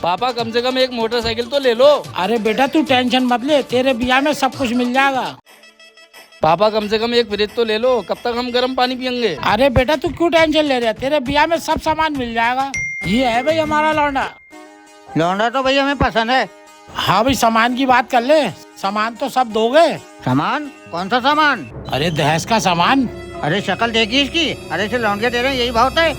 पापा कम से कम एक मोटरसाइकिल तो ले लो। अरे बेटा तू टेंशन मत ले, तेरे ब्याह में सब कुछ मिल जाएगा। पापा कम से कम एक फ्रिज तो ले लो, कब तक हम गर्म पानी पियेंगे। अरे बेटा तू क्यों टेंशन ले रहा है, तेरे ब्याह में सब सामान मिल जाएगा। ये है भाई हमारा लौंडा। लौंडा तो भाई हमें पसंद है। हाँ भाई सामान की बात कर ले, सामान तो सब दोगे। सामान? कौन सा सामान? अरे दहेज का सामान। अरे शक्ल देखी इसकी, अरे इसे लौंडे दे रहे हैं, यही बहुत है।